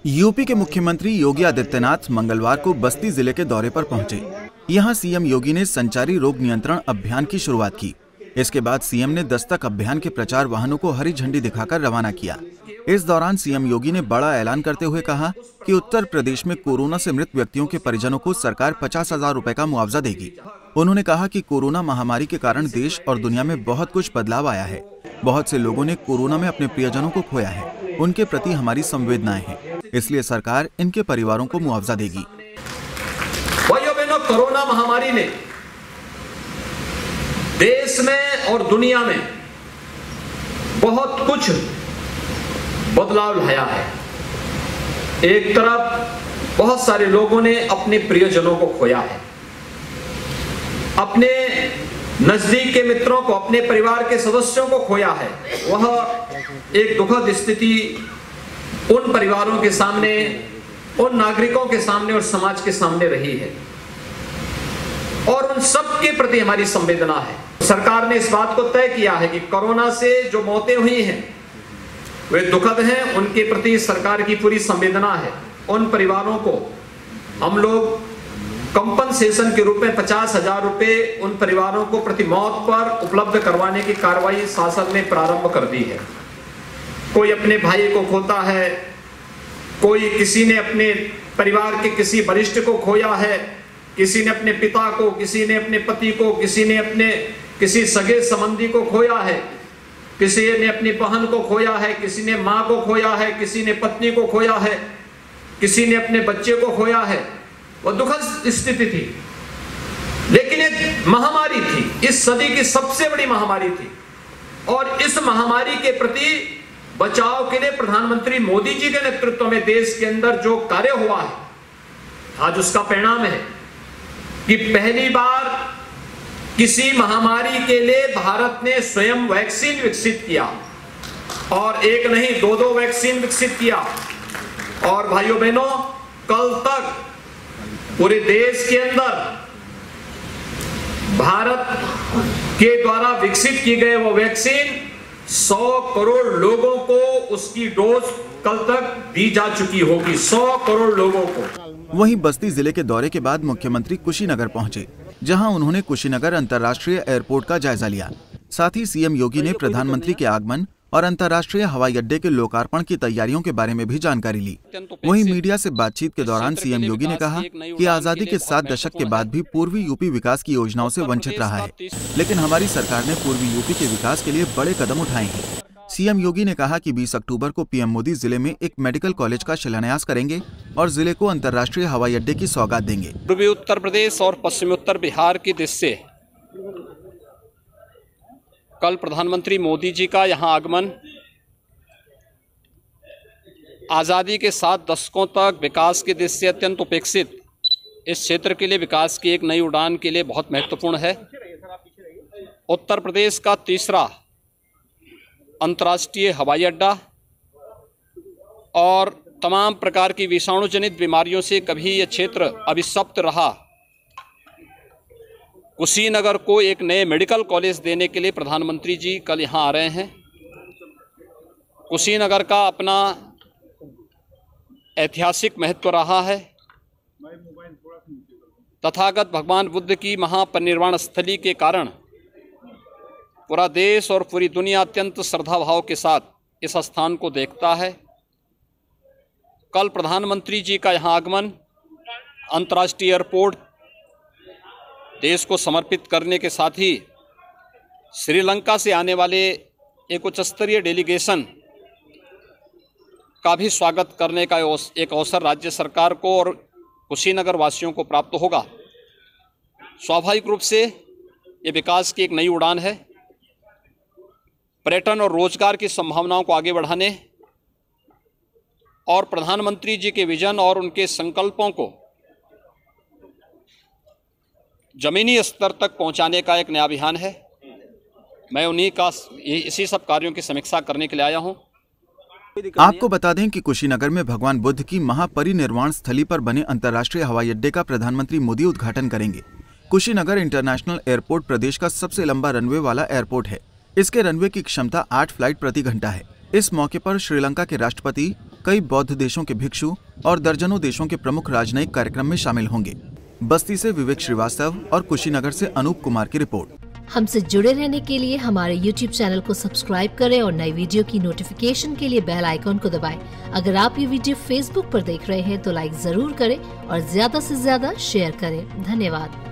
UP के मुख्यमंत्री योगी आदित्यनाथ मंगलवार को बस्ती जिले के दौरे पर पहुंचे। यहां सीएम योगी ने संचारी रोग नियंत्रण अभियान की शुरुआत की। इसके बाद सीएम ने दस्तक अभियान के प्रचार वाहनों को हरी झंडी दिखाकर रवाना किया। इस दौरान सीएम योगी ने बड़ा ऐलान करते हुए कहा कि उत्तर प्रदेश में कोरोना से मृत व्यक्तियों के परिजनों को सरकार 50,000 रुपए का मुआवजा देगी। उन्होंने कहा कि कोरोना महामारी के कारण देश और दुनिया में बहुत कुछ बदलाव आया है। बहुत से लोगों ने कोरोना में अपने प्रियजनों को खोया है। उनके प्रति हमारी संवेदनाएं हैं, इसलिए सरकार इनके परिवारों को मुआवजा देगी। भाइयों बहनों, कोरोना महामारी ने देश में और दुनिया में बहुत कुछ बदलाव लाया है। एक तरफ बहुत सारे लोगों ने अपने प्रियजनों को खोया है, अपने नजदीक के मित्रों को, अपने परिवार के सदस्यों को खोया है। वह एक दुखद स्थिति उन परिवारों के सामने, उन नागरिकों के सामने और समाज के सामने रही है और उन सब के प्रति हमारी संवेदना है। सरकार ने इस बात को तय किया है कि कोरोना से जो मौतें हुई हैं वे दुखद हैं, उनके प्रति सरकार की पूरी संवेदना है। उन परिवारों को हम लोग कंपनसेशन के रूप में 50,000 रुपए उन परिवारों को प्रति मौत पर उपलब्ध करवाने की कार्रवाई शासन ने प्रारंभ कर दी है। कोई अपने भाई को खोता है, कोई किसी ने अपने परिवार के किसी वरिष्ठ को खोया है, किसी ने अपने पिता को, किसी ने अपने पति को, किसी ने अपने किसी सगे संबंधी को खोया है, किसी ने अपनी बहन को खोया है, किसी ने मां को खोया है, किसी ने पत्नी को खोया है, किसी ने अपने बच्चे को खोया है। वह दुखद स्थिति थी, लेकिन एक महामारी थी, इस सदी की सबसे बड़ी महामारी थी और इस महामारी के प्रति बचाव के लिए प्रधानमंत्री मोदी जी के नेतृत्व में देश के अंदर जो कार्य हुआ है, आज उसका परिणाम है कि पहली बार किसी महामारी के लिए भारत ने स्वयं वैक्सीन विकसित किया और एक नहीं, दो वैक्सीन विकसित किया। और भाइयों बहनों, कल तक पूरे देश के अंदर भारत के द्वारा विकसित की गए वो वैक्सीन 100 करोड़ लोगों को उसकी डोज कल तक दी जा चुकी होगी, 100 करोड़ लोगों को। वहीं बस्ती जिले के दौरे के बाद मुख्यमंत्री कुशीनगर पहुंचे, जहां उन्होंने कुशीनगर अंतर्राष्ट्रीय एयरपोर्ट का जायजा लिया। साथ ही सीएम योगी ने प्रधानमंत्री के आगमन और अंतर्राष्ट्रीय हवाई अड्डे के लोकार्पण की तैयारियों के बारे में भी जानकारी ली। वहीं मीडिया से बातचीत के दौरान सीएम योगी ने कहा कि आजादी के 7 दशक के बाद भी पूर्वी यूपी विकास की योजनाओं से वंचित रहा है, लेकिन हमारी सरकार ने पूर्वी यूपी के विकास के लिए बड़े कदम उठाए हैं। सीएम योगी ने कहा कि 20 अक्टूबर को पीएम मोदी जिले में एक मेडिकल कॉलेज का शिलान्यास करेंगे और जिले को अंतर्राष्ट्रीय हवाई अड्डे की सौगात देंगे। पूर्वी उत्तर प्रदेश और पश्चिमी उत्तर बिहार की दृष्टि से कल प्रधानमंत्री मोदी जी का यहां आगमन आज़ादी के 7 दशकों तक विकास की दृष्टि से अत्यंत उपेक्षित इस क्षेत्र के लिए विकास की एक नई उड़ान के लिए बहुत महत्वपूर्ण है। उत्तर प्रदेश का तीसरा अंतर्राष्ट्रीय हवाई अड्डा और तमाम प्रकार की विषाणु जनित बीमारियों से कभी यह क्षेत्र अभिशप्त रहा, कुशीनगर को एक नए मेडिकल कॉलेज देने के लिए प्रधानमंत्री जी कल यहां आ रहे हैं। कुशीनगर का अपना ऐतिहासिक महत्व रहा है। तथागत भगवान बुद्ध की महापरिनिर्वाण स्थली के कारण पूरा देश और पूरी दुनिया अत्यंत श्रद्धा भाव के साथ इस स्थान को देखता है। कल प्रधानमंत्री जी का यहां आगमन अंतर्राष्ट्रीय एयरपोर्ट देश को समर्पित करने के साथ ही श्रीलंका से आने वाले एक उच्च स्तरीय डेलीगेशन का भी स्वागत करने का एक अवसर राज्य सरकार को और कुशीनगर वासियों को प्राप्त होगा। स्वाभाविक रूप से ये विकास की एक नई उड़ान है। पर्यटन और रोजगार की संभावनाओं को आगे बढ़ाने और प्रधानमंत्री जी के विजन और उनके संकल्पों को जमीनी स्तर तक पहुंचाने का एक नया अभियान है। मैं इसी सब कार्यों की समीक्षा करने के लिए आया हूं। आपको बता दें कि कुशीनगर में भगवान बुद्ध की महापरिनिर्वाण स्थली पर बने अंतर्राष्ट्रीय हवाई अड्डे का प्रधानमंत्री मोदी उद्घाटन करेंगे। कुशीनगर इंटरनेशनल एयरपोर्ट प्रदेश का सबसे लंबा रनवे वाला एयरपोर्ट है। इसके रनवे की क्षमता 8 फ्लाइट प्रति घंटा है। इस मौके पर श्रीलंका के राष्ट्रपति कई बौद्ध देशों के भिक्षु और दर्जनों देशों के प्रमुख राजनयिक कार्यक्रम में शामिल होंगे। बस्ती से विवेक श्रीवास्तव और कुशीनगर से अनूप कुमार की रिपोर्ट। हमसे जुड़े रहने के लिए हमारे YouTube चैनल को सब्सक्राइब करें और नई वीडियो की नोटिफिकेशन के लिए बेल आइकॉन को दबाएं। अगर आप ये वीडियो Facebook पर देख रहे हैं तो लाइक जरूर करें और ज्यादा से ज्यादा शेयर करें। धन्यवाद।